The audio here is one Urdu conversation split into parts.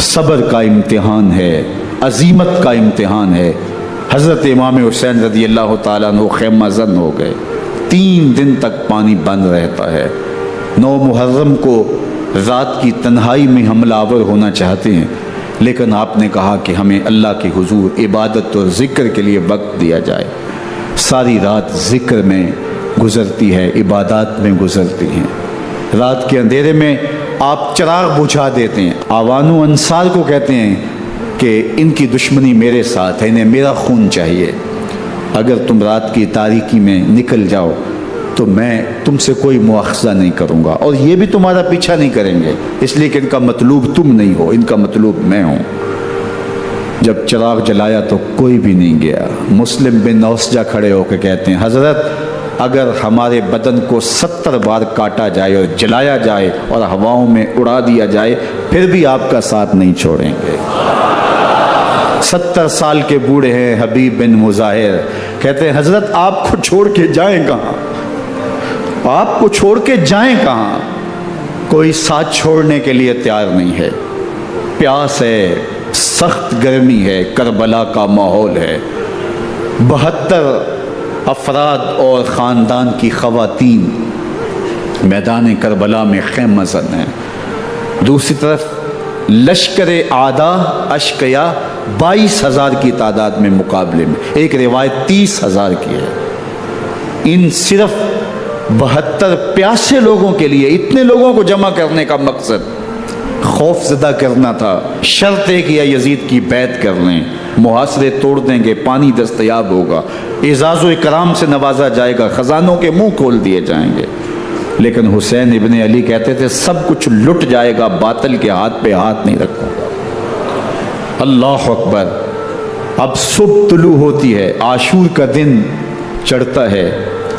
صبر کا امتحان ہے، عزیمت کا امتحان ہے۔ حضرت امام حسین رضی اللہ تعالیٰ عنہ خیمہ زن ہو گئے، 3 دن تک پانی بند رہتا ہے۔ 9 محرم کو رات کی تنہائی میں حملہ آور ہونا چاہتے ہیں، لیکن آپ نے کہا کہ ہمیں اللہ کے حضور عبادت اور ذکر کے لیے وقت دیا جائے۔ ساری رات ذکر میں گزرتی ہے، عبادات میں گزرتی ہیں۔ رات کے اندھیرے میں آپ چراغ بجھا دیتے ہیں۔ آوان و انصار کو کہتے ہیں کہ ان کی دشمنی میرے ساتھ ہے، انہیں میرا خون چاہیے، اگر تم رات کی تاریکی میں نکل جاؤ تو میں تم سے کوئی مواخذہ نہیں کروں گا، اور یہ بھی تمہارا پیچھا نہیں کریں گے، اس لیے کہ ان کا مطلوب تم نہیں ہو، ان کا مطلوب میں ہوں۔ جب چراغ جلایا تو کوئی بھی نہیں گیا۔ مسلم بن نوسجہ کھڑے ہو کے کہتے ہیں، حضرت اگر ہمارے بدن کو 70 بار کاٹا جائے اور جلایا جائے اور ہواؤں میں اڑا دیا جائے پھر بھی آپ کا ساتھ نہیں چھوڑیں گے۔ 70 سال کے بوڑھے ہیں حبیب بن مظاہر، کہتے ہیں حضرت آپ کو چھوڑ کے جائیں کہاں، آپ کو چھوڑ کے جائیں کہاں؟ کوئی ساتھ چھوڑنے کے لیے تیار نہیں ہے۔ پیاس ہے، سخت گرمی ہے، کربلا کا ماحول ہے، 72 افراد اور خاندان کی خواتین میدان کربلا میں خیمہ زن ہیں۔ دوسری طرف لشکر اعداء اشقیا 22,000 کی تعداد میں مقابلے میں، ایک روایت 30,000 کی ہے۔ ان صرف 72 پیاسے لوگوں کے لیے اتنے لوگوں کو جمع کرنے کا مقصد خوف زدہ کرنا تھا۔ شرط ہے کہ یزید کی بیعت کر لیں، محاصرے توڑ دیں گے، پانی دستیاب ہوگا، اعزاز و اکرام سے نوازا جائے گا، خزانوں کے منہ کھول دیے جائیں گے۔ لیکن حسین ابن علی کہتے تھے سب کچھ لٹ جائے گا، باطل کے ہاتھ پہ ہاتھ نہیں رکھوں گا۔ اللہ اکبر۔ اب صبح طلوع ہوتی ہے، عاشور کا دن چڑھتا ہے،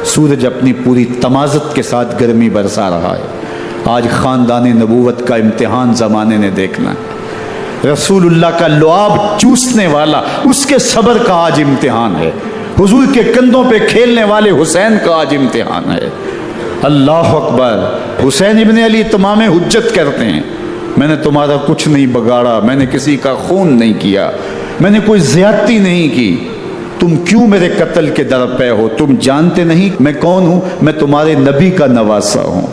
سورج اپنی پوری تمازت کے ساتھ گرمی برسا رہا ہے۔ آج خاندان نبوت کا امتحان زمانے نے دیکھنا ہے۔ رسول اللہ کا لعاب چوسنے والا اس کے صبر کا آج امتحان ہے، حضور کے کندھوں پہ کھیلنے والے حسین کا آج امتحان ہے۔ اللہ اکبر۔ حسین ابن علی تمام حجت کرتے ہیں، میں نے تمہارا کچھ نہیں بگاڑا، میں نے کسی کا خون نہیں کیا، میں نے کوئی زیادتی نہیں کی، تم کیوں میرے قتل کے در پہ ہو؟ تم جانتے نہیں میں کون ہوں؟ میں تمہارے نبی کا نواسا ہوں،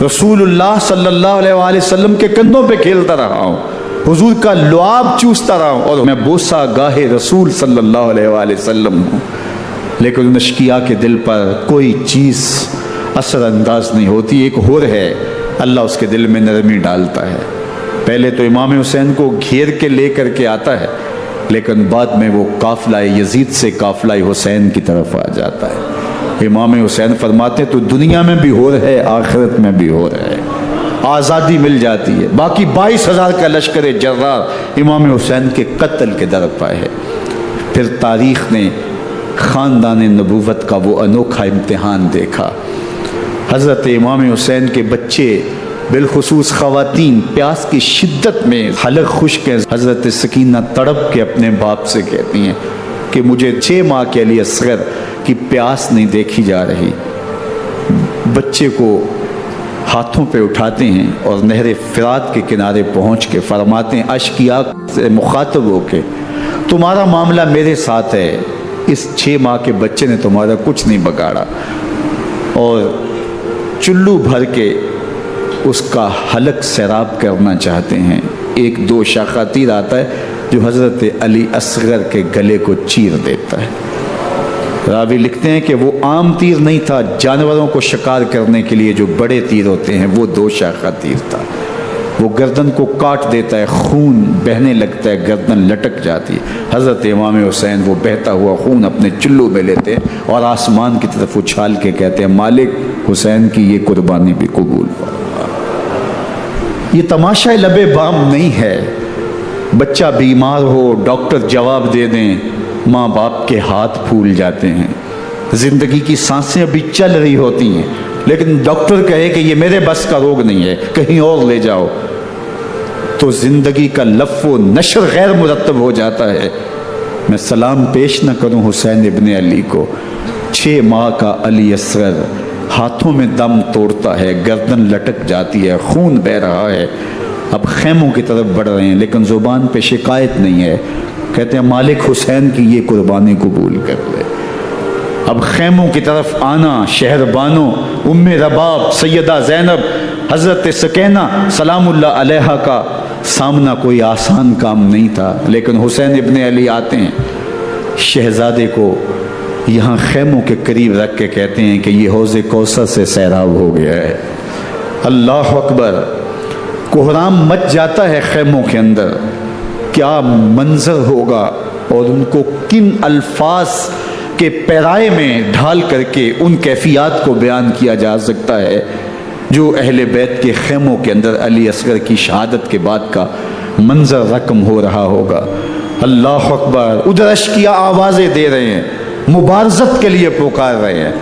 رسول اللہ صلی اللہ علیہ وآلہ وسلم کے کندھوں پہ کھیلتا رہا ہوں، حضور کا لعاب چوستا رہا ہوں، اور میں بوسہ گاہے رسول صلی اللہ علیہ وآلہ وسلم ہوں۔ لیکن ان اشقیاء کے دل پر کوئی چیز اثر انداز نہیں ہوتی۔ ایک ہور ہے، اللہ اس کے دل میں نرمی ڈالتا ہے۔ پہلے تو امام حسین کو گھیر کے لے کر کے آتا ہے، لیکن بعد میں وہ قافلہ یزید سے قافلہ حسین کی طرف آ جاتا ہے۔ امام حسین فرماتے تو دنیا میں بھی ہو رہے، آخرت میں بھی ہو رہے، آزادی مل جاتی ہے۔ باقی 22,000 کا لشکر جرار امام حسین کے قتل کے در پہ ہے۔ پھر تاریخ نے خاندان نبوت کا وہ انوکھا امتحان دیکھا۔ حضرت امام حسین کے بچے بالخصوص خواتین پیاس کی شدت میں حلق خشک ہے۔ حضرت سکینہ تڑپ کے اپنے باپ سے کہتی ہیں کہ مجھے 6 ماہ کے علی اصغر کی پیاس نہیں دیکھی جا رہی۔ بچے کو ہاتھوں پہ اٹھاتے ہیں اور نہر فرات کے کنارے پہنچ کے فرماتے ہیں اشقیاء سے مخاطب ہو کے تمہارا معاملہ میرے ساتھ ہے، اس 6 ماہ کے بچے نے تمہارا کچھ نہیں بگاڑا، اور چلو بھر کے اس کا حلق سیراب کرنا چاہتے ہیں۔ ایک 2 شاخہ تیر آتا ہے جو حضرت علی اصغر کے گلے کو چیر دیتا ہے۔ راوی لکھتے ہیں کہ وہ عام تیر نہیں تھا، جانوروں کو شکار کرنے کے لیے جو بڑے تیر ہوتے ہیں وہ 2 شاخہ تیر تھا۔ وہ گردن کو کاٹ دیتا ہے، خون بہنے لگتا ہے، گردن لٹک جاتی ہے۔ حضرت امام حسین وہ بہتا ہوا خون اپنے چلو میں لیتے ہیں اور آسمان کی طرف اچھال کے کہتے ہیں مالک حسین کی یہ قربانی بھی قبول فرما۔ یہ تماشا لبے بام نہیں ہے۔ بچہ بیمار ہو، ڈاکٹر جواب دے دیں، ماں باپ کے ہاتھ پھول جاتے ہیں۔ زندگی کی سانسیں ابھی چل رہی ہوتی ہیں، لیکن ڈاکٹر کہے کہ یہ میرے بس کا روگ نہیں ہے، کہیں اور لے جاؤ، تو زندگی کا لف و نشر غیر مرتب ہو جاتا ہے۔ میں سلام پیش نہ کروں حسین ابن علی کو، 6 ماہ کا علی اصغر ہاتھوں میں دم توڑتا ہے، گردن لٹک جاتی ہے، خون بہ رہا ہے، اب خیموں کی طرف بڑھ رہے ہیں، لیکن زبان پہ شکایت نہیں ہے، کہتے ہیں مالک حسین کی یہ قربانی قبول کر لے۔ اب خیموں کی طرف آنا، شہر بانو، ام رباب، سیدہ زینب، حضرت سکینہ سلام اللہ علیہا کا سامنا کوئی آسان کام نہیں تھا، لیکن حسین ابن علی آتے ہیں، شہزادے کو یہاں خیموں کے قریب رکھ کے کہتے ہیں کہ یہ حوض کوثر سے سیراب ہو گیا ہے۔ اللہ اکبر، کوہرام مچ جاتا ہے خیموں کے اندر، کیا منظر ہوگا، اور ان کو کن الفاظ کے پیرائے میں ڈھال کر کے ان کیفیات کو بیان کیا جا سکتا ہے جو اہل بیت کے خیموں کے اندر علی اصغر کی شہادت کے بعد کا منظر رقم ہو رہا ہوگا۔ اللہ اکبر، ادھر اشکیا آوازیں دے رہے ہیں، مبارزت کے لیے پکار رہے ہیں۔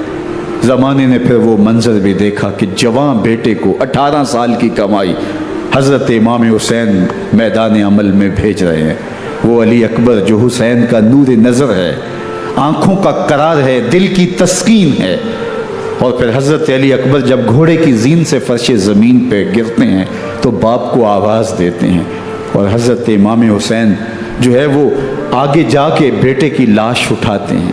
زمانے نے پھر وہ منظر بھی دیکھا کہ جوان بیٹے کو 18 سال کی کمائی حضرت امام حسین میدان عمل میں بھیج رہے ہیں۔ وہ علی اکبر جو حسین کا نور نظر ہے، آنکھوں کا قرار ہے، دل کی تسکین ہے۔ اور پھر حضرت علی اکبر جب گھوڑے کی زین سے فرش زمین پہ گرتے ہیں تو باپ کو آواز دیتے ہیں، اور حضرت امام حسین جو ہے وہ آگے جا کے بیٹے کی لاش اٹھاتے ہیں۔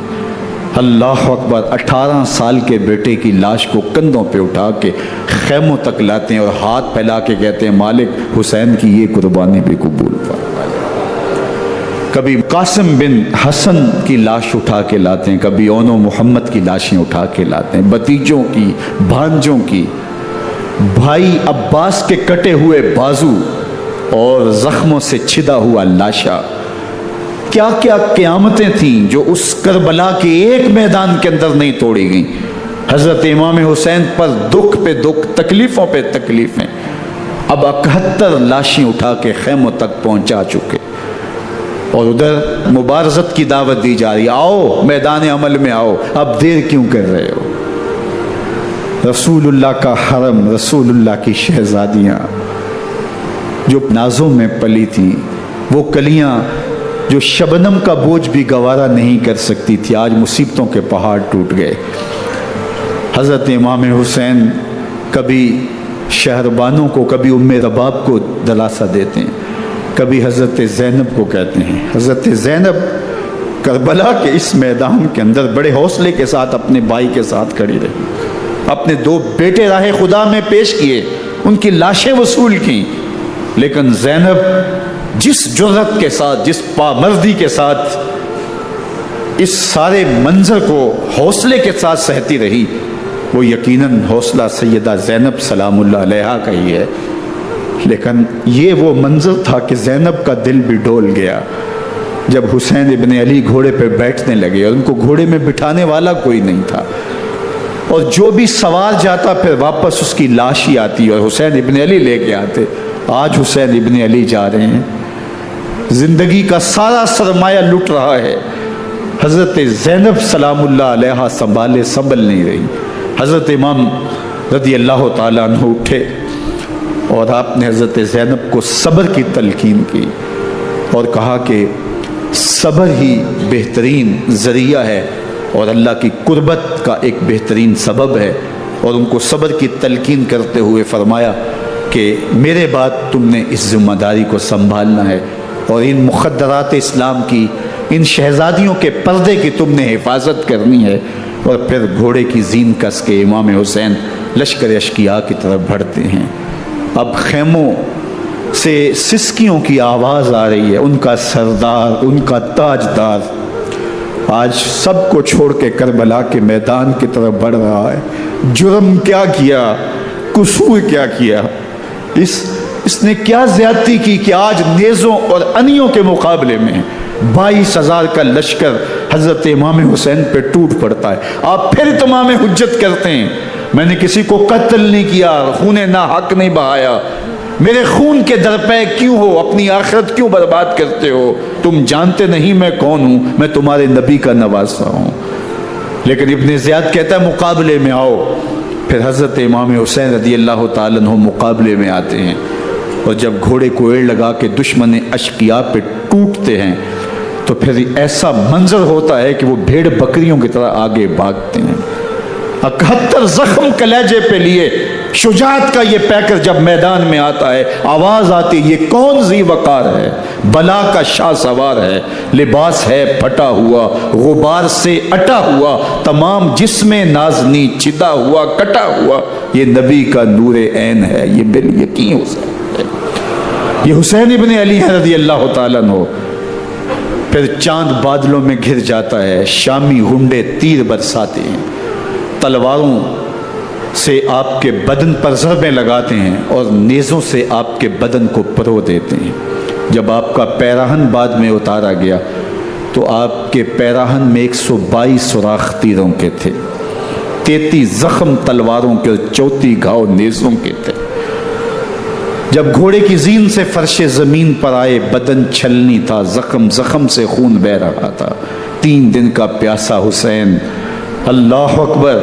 اللہ اکبر، 18 سال کے بیٹے کی لاش کو کندھوں پہ اٹھا کے خیموں تک لاتے ہیں اور ہاتھ پھیلا کے کہتے ہیں مالک حسین کی یہ قربانی بھی قبول فرما۔ کبھی قاسم بن حسن کی لاش اٹھا کے لاتے ہیں، کبھی اون و محمد کی لاشیں اٹھا کے لاتے ہیں، بتیجوں کی، بھانجوں کی، بھائی عباس کے کٹے ہوئے بازو اور زخموں سے چھدا ہوا لاشا۔ کیا کیا قیامتیں تھیں جو اس کربلا کے ایک میدان کے اندر نہیں توڑی گئیں۔ حضرت امام حسین پر دکھ پہ دکھ، تکلیفوں پہ تکلیفیں۔ اب 71 لاشیں اٹھا کے خیموں تک پہنچا چکے، اور ادھر مبارزت کی دعوت دی جا رہی، آؤ میدان عمل میں آؤ، اب دیر کیوں کر رہے ہو۔ رسول اللہ کا حرم، رسول اللہ کی شہزادیاں جو نازوں میں پلی تھیں، وہ کلیاں جو شبنم کا بوجھ بھی گوارا نہیں کر سکتی تھی، آج مصیبتوں کے پہاڑ ٹوٹ گئے۔ حضرت امام حسین کبھی شہربانوں کو، کبھی ام رباب کو دلاسا دیتے ہیں، کبھی حضرت زینب کو کہتے ہیں۔ حضرت زینب کربلا کے اس میدان کے اندر بڑے حوصلے کے ساتھ اپنے بھائی کے ساتھ کھڑی رہی، اپنے 2 بیٹے راہ خدا میں پیش کیے، ان کی لاشیں وصول کیں، لیکن زینب جس جرأت کے ساتھ، جس پامردی کے ساتھ اس سارے منظر کو حوصلے کے ساتھ سہتی رہی، وہ یقیناً حوصلہ سیدہ زینب سلام اللہ علیہا کا ہی ہے، لیکن یہ وہ منظر تھا کہ زینب کا دل بھی ڈول گیا جب حسین ابن علی گھوڑے پہ بیٹھنے لگے، اور ان کو گھوڑے میں بٹھانے والا کوئی نہیں تھا، اور جو بھی سوار جاتا پھر واپس اس کی لاش ہی آتی اور حسین ابن علی لے کے آتے۔ آج حسین ابن علی جا رہے ہیں، زندگی کا سارا سرمایہ لٹ رہا ہے، حضرت زینب سلام اللہ علیہا سنبھل نہیں رہی۔ حضرت امام رضی اللہ تعالیٰ عنہ اٹھے اور آپ نے حضرت زینب کو صبر کی تلقین کی اور کہا کہ صبر ہی بہترین ذریعہ ہے اور اللہ کی قربت کا ایک بہترین سبب ہے، اور ان کو صبر کی تلقین کرتے ہوئے فرمایا کہ میرے بعد تم نے اس ذمہ داری کو سنبھالنا ہے، اور ان مخدرات اسلام کی، ان شہزادیوں کے پردے کی تم نے حفاظت کرنی ہے۔ اور پھر گھوڑے کی زین کس کے امام حسین لشکر اشقیاء کی طرف بڑھتے ہیں۔ اب خیموں سے سسکیوں کی آواز آ رہی ہے، ان کا سردار، ان کا تاجدار آج سب کو چھوڑ کے کربلا کے میدان کی طرف بڑھ رہا ہے۔ جرم کیا کیا، قصور کیا کیا، اس نے کیا زیادتی کی کہ آج نیزوں اور انیوں کے مقابلے میں 22,000 کا لشکر حضرت امام حسین پہ ٹوٹ پڑتا ہے۔ آپ پھر تمام حجت کرتے ہیں میں نے کسی کو قتل نہیں کیا، خون ناحق نہیں بہایا، میرے خون کے درپے کیوں ہو، اپنی آخرت کیوں برباد کرتے ہو؟ تم جانتے نہیں میں کون ہوں، میں تمہارے نبی کا نواسا ہوں۔ لیکن ابن زیاد کہتا ہے مقابلے میں آؤ۔ پھر حضرت امام حسین رضی اللہ تعالیٰ عنہ مقابلے میں آتے ہیں، اور جب گھوڑے کو ایڑ لگا کے دشمن اشقیاء پہ ٹوٹتے ہیں تو پھر ایسا منظر ہوتا ہے کہ وہ بھیڑ بکریوں کی طرح آگے بھاگتے ہیں۔ 71 زخم کلیجے پہ لیے شجاعت کا یہ پیکر جب میدان میں آتا ہے، آواز آتی یہ کون ذی وقار ہے، بلا کا شاہ سوار ہے، لباس ہے پھٹا ہوا غبار سے اٹا ہوا، تمام جسم نازنی چدا ہوا کٹا ہوا، یہ نبی کا نور عین ہے، یہ بال یقین حسین ہے، یہ حسین ابن علی ہے رضی اللہ تعالیٰ عنہ۔ پھر چاند بادلوں میں گھر جاتا ہے، شامی غنڈے تیر برساتے ہیں، تلواروں سے آپ کے بدن پر ضربیں لگاتے ہیں اور نیزوں سے آپ کے بدن کو پرو دیتے ہیں۔ جب آپ کا پیراہن بعد میں اتارا گیا تو آپ کے پیراہن میں 122 سوراخ تیروں کے تھے، 33 زخم تلواروں کے اور 34 گھاؤ نیزوں کے تھے۔ جب گھوڑے کی زین سے فرش زمین پر آئے، بدن چھلنی تھا، زخم زخم سے خون بہ رہا تھا، 3 دن کا پیاسا حسین، اللہ اکبر،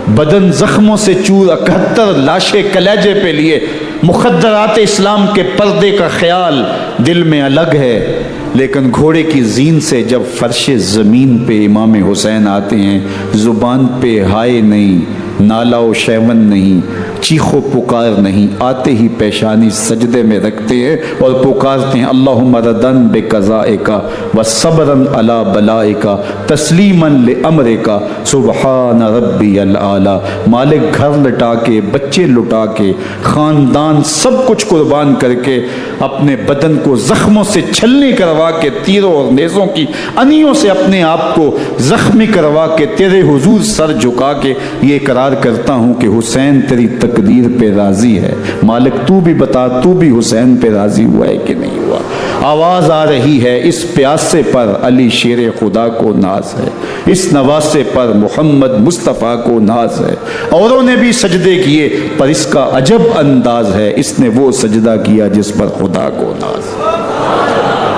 بدن زخموں سے چور، 71 لاشیں کلیجے پہ لیے، مخدرات اسلام کے پردے کا خیال دل میں الگ ہے، لیکن گھوڑے کی زین سے جب فرش زمین پہ امام حسین آتے ہیں، زبان پہ ہائے نہیں، نالا و شیون نہیں، چیخ و پکار نہیں، آتے ہی پیشانی سجدے میں رکھتے ہیں اور پکارتے ہیں اللہم ردن بقضائک و صبرن علی بلائک تسلیما لامرک سبحان ربی العالی۔ مالک گھر لٹا کے، بچے لٹا کے، خاندان سب کچھ قربان کر کے، اپنے بدن کو زخموں سے چھلنی کروا کے، تیروں اور نیزوں کی انیوں سے اپنے آپ کو زخمی کروا کے، تیرے حضور سر جھکا کے یہ اقرار کرتا ہوں کہ حسین تیری تقدیر پہ راضی ہے، مالک تو بھی بتا، تو بھی حسین پہ راضی ہوا ہے کہ نہیں ہوا۔ آواز آ رہی ہے اس پیاسے پر علی شیر خدا کو ناز ہے، اس نواسے پر محمد مصطفیٰ کو ناز ہے، اوروں نے بھی سجدے کیے پر اس کا عجب انداز ہے، اس نے وہ سجدہ کیا جس پر خدا کو ناز ہے۔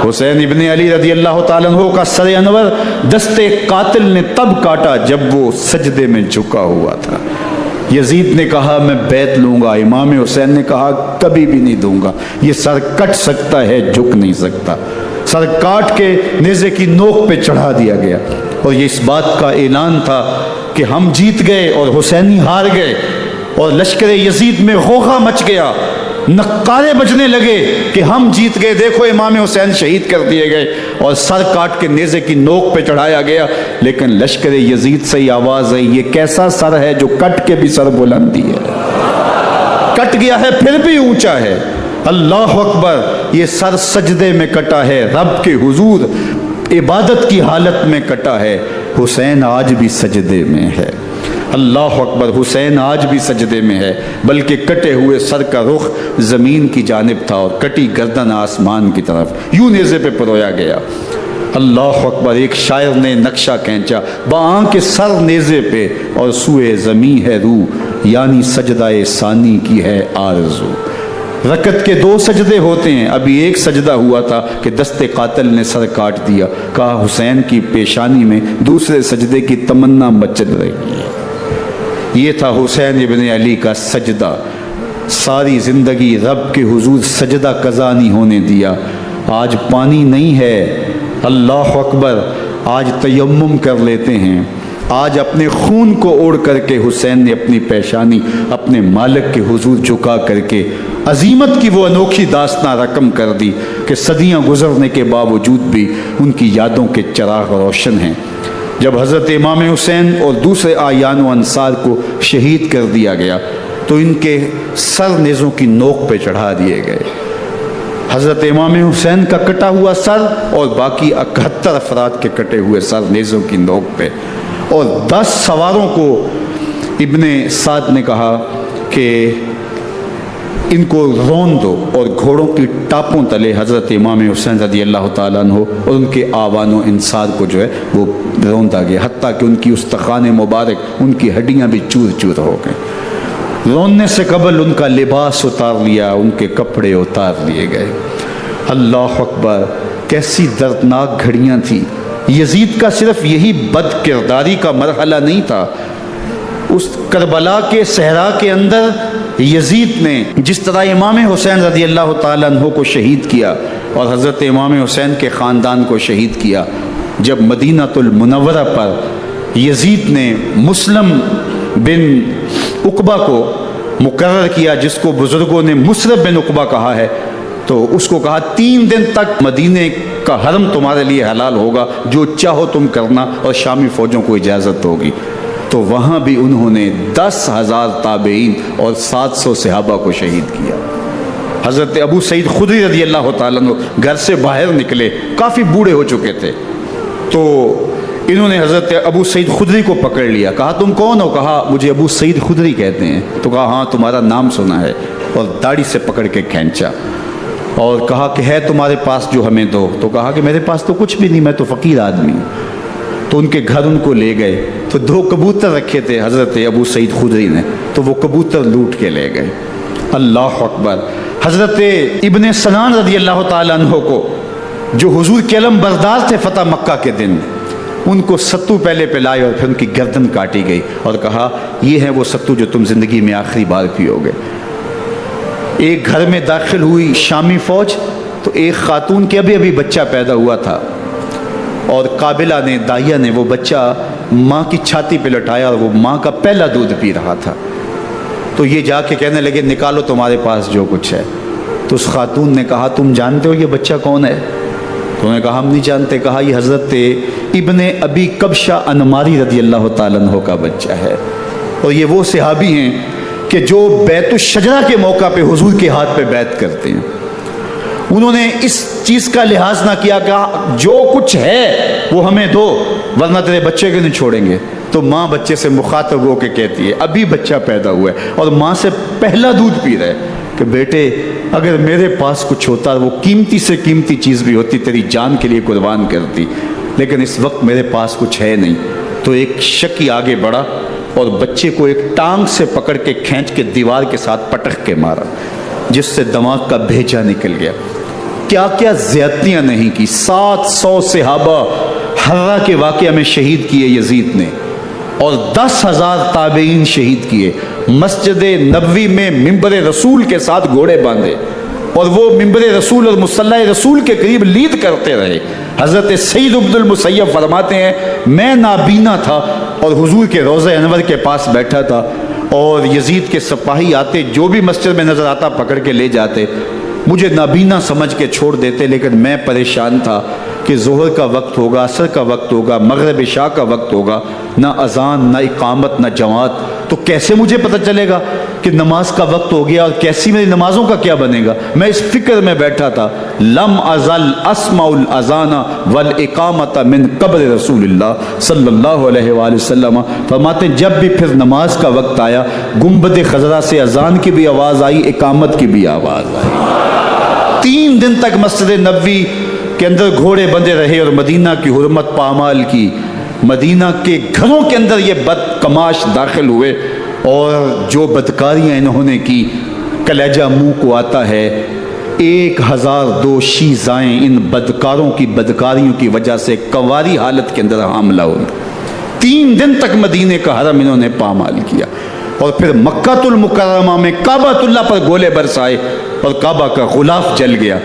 حسین ابن علی رضی اللہ تعالیٰ عنہ کا سر انور دستے قاتل نے تب کاٹا جب وہ سجدے میں جھکا ہوا تھا۔ یزید نے کہا میں بیعت لوں گا، امام حسین نے کہا کبھی بھی نہیں دوں گا، یہ سر کٹ سکتا ہے جھک نہیں سکتا۔ سر کاٹ کے نیزے کی نوک پہ چڑھا دیا گیا اور یہ اس بات کا اعلان تھا کہ ہم جیت گئے اور حسینی ہار گئے، اور لشکر یزید میں غوغا مچ گیا، نقارے بجنے لگے کہ ہم جیت گئے، دیکھو امام حسین شہید کر دیے گئے، اور سر کاٹ کے نیزے کی نوک پہ چڑھایا گیا۔ لیکن لشکر یزید سے ہی آواز آئی یہ کیسا سر ہے جو کٹ کے بھی سر بلندی ہے، کٹ گیا ہے پھر بھی اونچا ہے، اللہ اکبر، یہ سر سجدے میں کٹا ہے، رب کے حضور عبادت کی حالت میں کٹا ہے، حسین آج بھی سجدے میں ہے، اللہ اکبر، حسین آج بھی سجدے میں ہے، بلکہ کٹے ہوئے سر کا رخ زمین کی جانب تھا اور کٹی گردن آسمان کی طرف، یوں نیزے پہ پرویا گیا، اللہ اکبر۔ ایک شاعر نے نقشہ کھینچا باں کے سر نیزے پہ اور سوئے زمین ہے روح، یعنی سجدہ ثانی کی ہے آرزو۔ رکعت کے 2 سجدے ہوتے ہیں، ابھی ایک سجدہ ہوا تھا کہ دست قاتل نے سر کاٹ دیا، کہا حسین کی پیشانی میں دوسرے سجدے کی تمنا مچل رہی ہے۔ یہ تھا حسین ابن علی کا سجدہ، ساری زندگی رب کے حضور سجدہ قضا نہیں ہونے دیا۔ آج پانی نہیں ہے، اللہ اکبر، آج تیمم کر لیتے ہیں، آج اپنے خون کو اوڑھ کر کے حسین نے اپنی پیشانی اپنے مالک کے حضور جھکا کر کے عظیمت کی وہ انوکھی داستان رقم کر دی کہ صدیاں گزرنے کے باوجود بھی ان کی یادوں کے چراغ روشن ہیں۔ جب حضرت امام حسین اور دوسرے آیان و انصار کو شہید کر دیا گیا تو ان کے سر نیزوں کی نوک پہ چڑھا دیے گئے، حضرت امام حسین کا کٹا ہوا سر اور باقی 71 افراد کے کٹے ہوئے سر نیزوں کی نوک پہ، اور 10 سواروں کو ابن سعد نے کہا کہ ان کو رون دو، اور گھوڑوں کی ٹاپوں تلے حضرت امام حسین رضی اللہ تعالیٰ عنہ اور ان کے آوان و انصار کو جو ہے وہ روندا گیا، حتیٰ کہ ان کی استخوان مبارک، ان کی ہڈیاں بھی چور چور ہو گئیں۔ روننے سے قبل ان کا لباس اتار لیا، ان کے کپڑے اتار لیے گئے۔ اللہ اکبر، کیسی دردناک گھڑیاں تھیں۔ یزید کا صرف یہی بد کرداری کا مرحلہ نہیں تھا، اس کربلا کے صحرا کے اندر یزید نے جس طرح امام حسین رضی اللہ تعالیٰ عنہ کو شہید کیا اور حضرت امام حسین کے خاندان کو شہید کیا، جب مدینہ المنورہ پر یزید نے مسلم بن عقبہ کو مقرر کیا جس کو بزرگوں نے مصرف بن عقبہ کہا ہے، تو اس کو کہا 3 دن تک مدینے کا حرم تمہارے لیے حلال ہوگا، جو چاہو تم کرنا، اور شامی فوجوں کو اجازت ہوگی۔ تو وہاں بھی انہوں نے 10,000 تابعین اور 700 صحابہ کو شہید کیا۔ حضرت ابو سعید خدری رضی اللہ تعالیٰ عنہ گھر سے باہر نکلے، کافی بوڑھے ہو چکے تھے، تو انہوں نے حضرت ابو سعید خدری کو پکڑ لیا، کہا تم کون ہو؟ کہا مجھے ابو سعید خدری کہتے ہیں۔ تو کہا ہاں تمہارا نام سنا ہے، اور داڑھی سے پکڑ کے کھینچا اور کہا کہ ہے تمہارے پاس جو ہمیں دو؟ تو کہا کہ میرے پاس تو کچھ بھی نہیں، میں تو فقیر آدمی ہوں۔ تو ان کے گھر ان کو لے گئے، تو 2 کبوتر رکھے تھے حضرت ابو سعید خدری نے، تو وہ کبوتر لوٹ کے لے گئے۔ اللہ اکبر۔ حضرت ابن سنان رضی اللہ تعالیٰ عنہ کو، جو حضور کے علم بردار تھے فتح مکہ کے دن، ان کو ستو پہلے پلائے اور پھر ان کی گردن کاٹی گئی، اور کہا یہ ہے وہ ستو جو تم زندگی میں آخری بار پیو گے۔ ایک گھر میں داخل ہوئی شامی فوج، تو ایک خاتون کے ابھی بچہ پیدا ہوا تھا، اور قابلہ نے، دائیہ نے وہ بچہ ماں کی چھاتی پہ لٹایا، اور وہ ماں کا پہلا دودھ پی رہا تھا۔ تو یہ جا کے کہنے لگے نکالو تمہارے پاس جو کچھ ہے۔ تو اس خاتون نے کہا تم جانتے ہو یہ بچہ کون ہے؟ تو انہوں نے کہا ہم نہیں جانتے۔ کہا یہ حضرت ابن ابی کبشہ انماری رضی اللہ تعالیٰ عنہ کا بچہ ہے، اور یہ وہ صحابی ہیں کہ جو بیت الشجرہ کے موقع پہ حضور کے ہاتھ پہ بیعت کرتے ہیں۔ انہوں نے اس چیز کا لحاظ نہ کیا کہ جو کچھ ہے وہ ہمیں دو، ورنہ تیرے بچے کو نہیں چھوڑیں گے۔ تو ماں بچے سے مخاطب ہو کے کہتی ہے، ابھی بچہ پیدا ہوا ہے اور ماں سے پہلا دودھ پی رہے، کہ بیٹے اگر میرے پاس کچھ ہوتا، وہ قیمتی سے قیمتی چیز بھی ہوتی، تیری جان کے لیے قربان کرتی، لیکن اس وقت میرے پاس کچھ ہے نہیں۔ تو ایک شکی آگے بڑھا اور بچے کو ایک ٹانگ سے پکڑ کے کھینچ کے دیوار کے ساتھ پٹک کے مارا، جس سے دماغ کا بھیجا نکل گیا۔ کیا کیا زیادتیاں نہیں کی۔ 700 صحابہ حرہ کے واقعہ میں شہید کیے یزید نے، اور 10,000 تابعین شہید کیے۔ مسجد نبوی میں ممبر رسول کے ساتھ گھوڑے باندھے، اور وہ ممبر رسول اور مصلی رسول کے قریب لید کرتے رہے۔ حضرت سید عبد المسیب فرماتے ہیں میں نابینا تھا اور حضور کے روضہ انور کے پاس بیٹھا تھا، اور یزید کے سپاہی آتے، جو بھی مسجد میں نظر آتا پکڑ کے لے جاتے، مجھے نابینا سمجھ کے چھوڑ دیتے، لیکن میں پریشان تھا کہ ظہر کا وقت ہوگا، عصر کا وقت ہوگا، مغرب عشاء کا وقت ہوگا، نہ اذان نہ اقامت نہ جماعت، تو کیسے مجھے پتہ چلے گا کہ نماز کا وقت ہو گیا، اور کیسی میری نمازوں کا کیا بنے گا؟ میں اس فکر میں بیٹھا تھا۔ لم ازل اسمع الاذان والاقامت من قبل رسول اللہ صلی اللہ علیہ وآلہ وسلم۔ فرماتے ہیں جب بھی پھر نماز کا وقت آیا، گنبد خضرا سے اذان کی بھی آواز آئی، اقامت کی بھی آواز آئی۔ 3 دن تک مسجد نبوی کے اندر گھوڑے بندے رہے اور مدینہ کی حرمت پامال کی۔ مدینہ کے گھروں کے اندر یہ بدکماش داخل ہوئے، اور جو بدکاریاں انہوں نے کی کلیجہ منہ کو آتا ہے۔ 1002 شیزائیں ان بدکاروں کی بدکاریوں کی وجہ سے کنواری حالت کے اندر حاملہ ہوئی۔ 3 دن تک مدینے کا حرم انہوں نے پامال کیا، اور پھر مکہ المکرمہ میں کعبہ اللہ پر گولے برسائے اور کعبہ کا غلاف جل گیا۔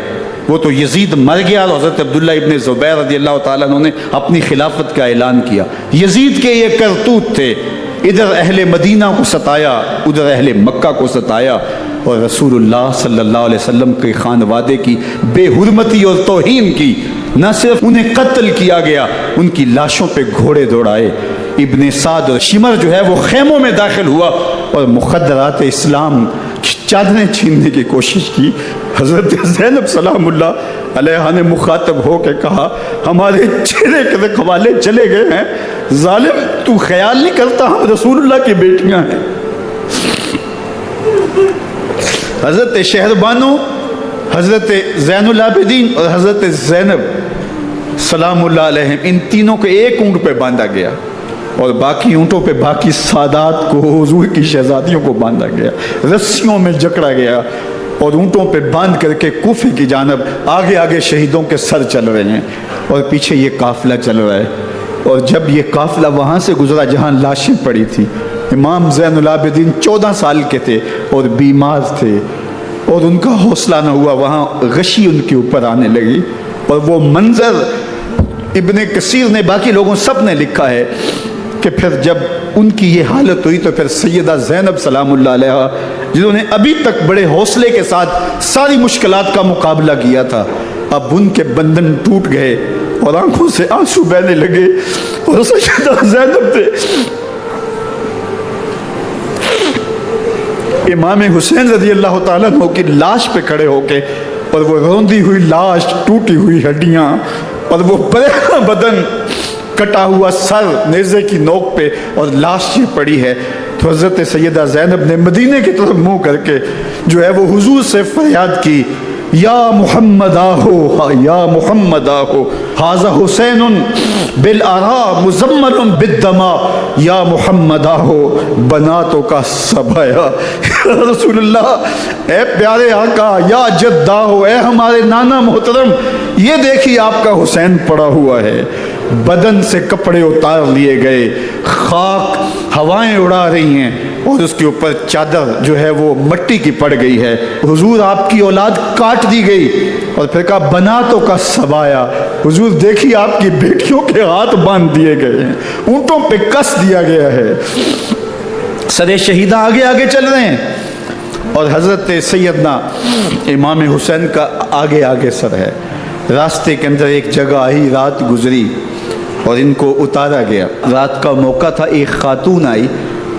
وہ تو یزید مر گیا، اور حضرت عبداللہ ابن زبیر رضی اللہ تعالیٰ عنہ نے اپنی خلافت کا اعلان کیا۔ یزید کے یہ کرتوت تھے، ادھر اہل مدینہ کو ستایا، ادھر اہل مکہ کو ستایا، اور رسول اللہ صلی اللہ علیہ وسلم کے خانوادے کی بے حرمتی اور توہین کی۔ نہ صرف انہیں قتل کیا گیا، ان کی لاشوں پہ گھوڑے دوڑائے۔ ابن سعد اور شمر جو ہے وہ خیموں میں داخل ہوا اور مخدرات اسلام چادریں چھیننے کی کوشش کی۔ حضرت زینب سلام اللہ علیہ نے مخاطب ہو کے کہا ہمارے چہرے کے رکھوالے چلے گئے ہیں، ظالم تو خیال نہیں کرتا ہم رسول اللہ کی بیٹیاں ہیں۔ حضرت شہربانو، حضرت زین العابدین اور حضرت زینب سلام اللہ علیہ، ان تینوں کو ایک اونٹ پہ باندھا گیا، اور باقی اونٹوں پہ باقی سادات کو، حضور کی شہزادیوں کو باندھا گیا، رسیوں میں جکڑا گیا، اور اونٹوں پہ باندھ کر کے کوفے کی جانب آگے آگے شہیدوں کے سر چل رہے ہیں، اور پیچھے یہ قافلہ چل رہا ہے۔ اور جب یہ قافلہ وہاں سے گزرا جہاں لاشیں پڑی تھی، امام زین العابدین 14 سال کے تھے اور بیمار تھے، اور ان کا حوصلہ نہ ہوا، وہاں غشی ان کے اوپر آنے لگی، اور وہ منظر ابن کثیر نے، باقی لوگوں سب نے لکھا ہے کہ پھر جب ان کی یہ حالت ہوئی تو پھر سیدہ زینب سلام اللہ علیہ جنہوں نے ابھی تک بڑے حوصلے کے ساتھ ساری مشکلات کا مقابلہ کیا تھا، اب ان کے بندھن ٹوٹ گئے اور آنکھوں سے آنسو بہنے لگے، اور سیدہ زینب تھے امام حسین رضی اللہ تعالیٰ عنہ کی لاش پہ کھڑے ہو کے، اور وہ روندی ہوئی لاش، ٹوٹی ہوئی ہڈیاں، اور وہ بریحاں بدن، کٹا ہوا سر نیزے کی نوک پہ، اور لاش یہ پڑی ہے، تو حضرت سیدہ زینب نے مدینے کی طرف منہ کر کے جو ہے وہ حضور سے فریاد کی، یا محمد آہو، یا محمد آہو، ھذا حسین بالآراء مزمل بالدماء، یا محمد آہو بناتوں کا سبایا۔ رسول اللہ، اے پیارے آقا، یا جد آہو، اے ہمارے نانا محترم، یہ دیکھیے آپ کا حسین پڑا ہوا ہے، بدن سے کپڑے اتار لیے گئے، خاک ہوائیں اڑا رہی ہیں، اور اس کے اوپر چادر جو ہے وہ مٹی کی پڑ گئی ہے، حضور آپ کی اولاد کاٹ دی گئی، اور پھر کہا بناتوں کا سبایا، حضور دیکھیے آپ کی بیٹیوں کے ہاتھ باندھ دیے گئے ہیں، اونٹوں پہ کس دیا گیا ہے، سر شہیدہ آگے آگے چل رہے ہیں، اور حضرت سیدنا امام حسین کا آگے آگے سر ہے۔ راستے کے اندر ایک جگہ آئی، رات گزری اور ان کو اتارا گیا، رات کا موقع تھا، ایک خاتون آئی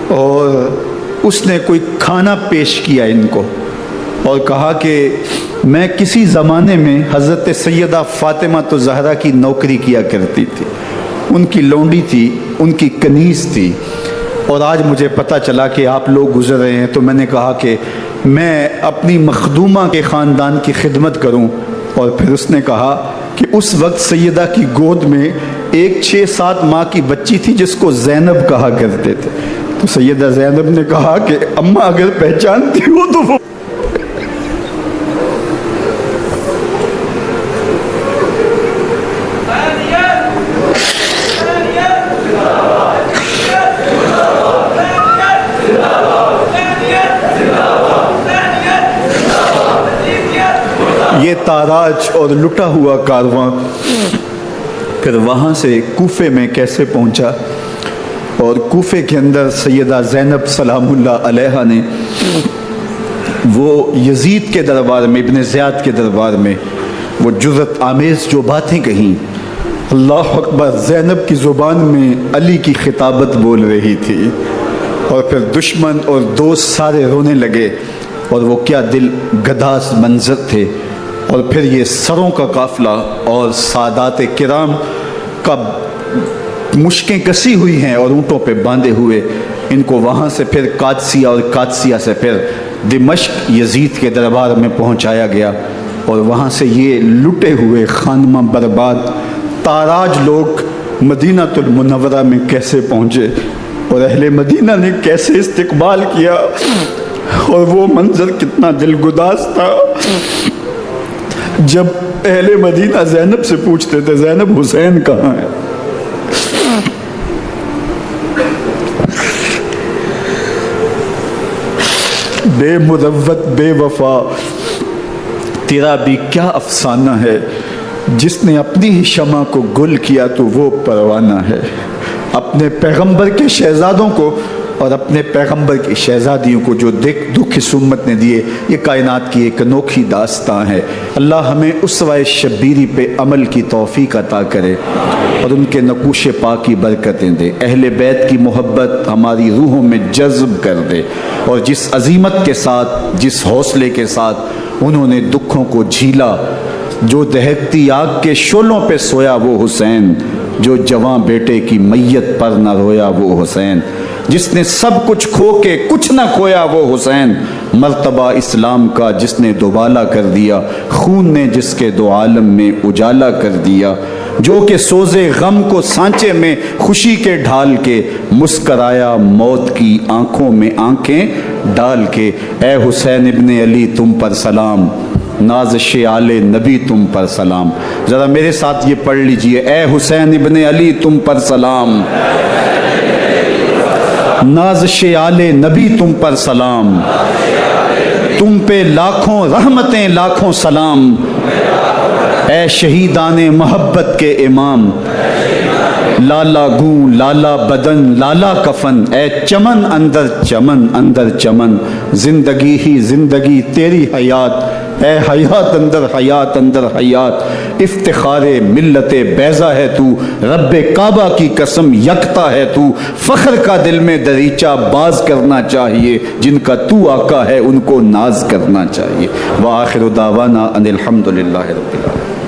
اور اس نے کوئی کھانا پیش کیا ان کو، اور کہا کہ میں کسی زمانے میں حضرت سیدہ فاطمہ الزہرا کی نوکری کیا کرتی تھی، ان کی لونڈی تھی، ان کی کنیز تھی، اور آج مجھے پتہ چلا کہ آپ لوگ گزر رہے ہیں، تو میں نے کہا کہ میں اپنی مخدومہ کے خاندان کی خدمت کروں، اور پھر اس نے کہا کہ اس وقت سیدہ کی گود میں ایک 6-7 ماہ کی بچی تھی جس کو زینب کہا کرتے تھے، تو سیدہ زینب نے کہا کہ اماں اگر پہچانتی ہو تو وہ یہ تاراج اور لٹا ہوا کارواں پھر وہاں سے کوفے میں کیسے پہنچا، اور کوفے کے اندر سیدہ زینب سلام اللہ علیہا نے وہ یزید کے دربار میں، ابن زیاد کے دربار میں وہ جرأت آمیز جو باتیں کہیں، اللہ اکبر، زینب کی زبان میں علی کی خطابت بول رہی تھی، اور پھر دشمن اور دوست سارے رونے لگے، اور وہ کیا دل گداز منظر تھے، اور پھر یہ سروں کا قافلہ اور سادات کرام کا مشکیں کسی ہوئی ہیں اور اونٹوں پہ باندھے ہوئے، ان کو وہاں سے پھر قادسیہ، اور قادسیہ سے پھر دمشق یزید کے دربار میں پہنچایا گیا، اور وہاں سے یہ لٹے ہوئے خانمہ برباد تاراج لوگ مدینہ المنورہ میں کیسے پہنچے، اور اہل مدینہ نے کیسے استقبال کیا، اور وہ منظر کتنا دلگداز تھا جب اہل مدینہ زینب سے پوچھتے تھے زینب حسین کہاں ہے، بے مروت بے وفا تیرا بھی کیا افسانہ ہے، جس نے اپنی ہی شمع کو گل کیا تو وہ پروانہ ہے، اپنے پیغمبر کے شہزادوں کو اور اپنے پیغمبر کی شہزادیوں کو جو دکھ اس امت نے دیے، یہ کائنات کی ایک انوکھی داستان ہے۔ اللہ ہمیں اسوہ شبیری پہ عمل کی توفیق عطا کرے اور ان کے نقوش پاک کی برکتیں دے، اہل بیت کی محبت ہماری روحوں میں جذب کر دے، اور جس عظیمت کے ساتھ، جس حوصلے کے ساتھ انہوں نے دکھوں کو جھیلا، جو دہکتی آگ کے شعلوں پہ سویا وہ حسین، جو جواں بیٹے کی میت پر نہ رویا وہ حسین، جس نے سب کچھ کھو کے کچھ نہ کھویا وہ حسین، مرتبہ اسلام کا جس نے دوبالا کر دیا، خون نے جس کے دو عالم میں اجالا کر دیا، جو کہ سوزے غم کو سانچے میں خوشی کے ڈھال کے مسکرایا موت کی آنکھوں میں آنکھیں ڈال کے، اے حسین ابن علی تم پر سلام، نازش آل نبی تم پر سلام۔ ذرا میرے ساتھ یہ پڑھ لیجئے، اے حسین ابن علی تم پر سلام، نازش آل نبی تم پر سلام، تم پہ لاکھوں رحمتیں لاکھوں سلام، اے شہیدان محبت کے امام، لالا گوں لالا بدن لالا کفن، اے چمن اندر چمن اندر چمن، زندگی ہی زندگی تیری حیات، اے حیات اندر حیات، افتخار ملت بیضا ہے تو، رب کعبہ کی قسم یکتا ہے تو، فخر کا دل میں دریچہ باز کرنا چاہیے، جن کا تو آقا ہے ان کو ناز کرنا چاہیے۔ وآخر دعوانا ان الحمدللہ رب العالمین۔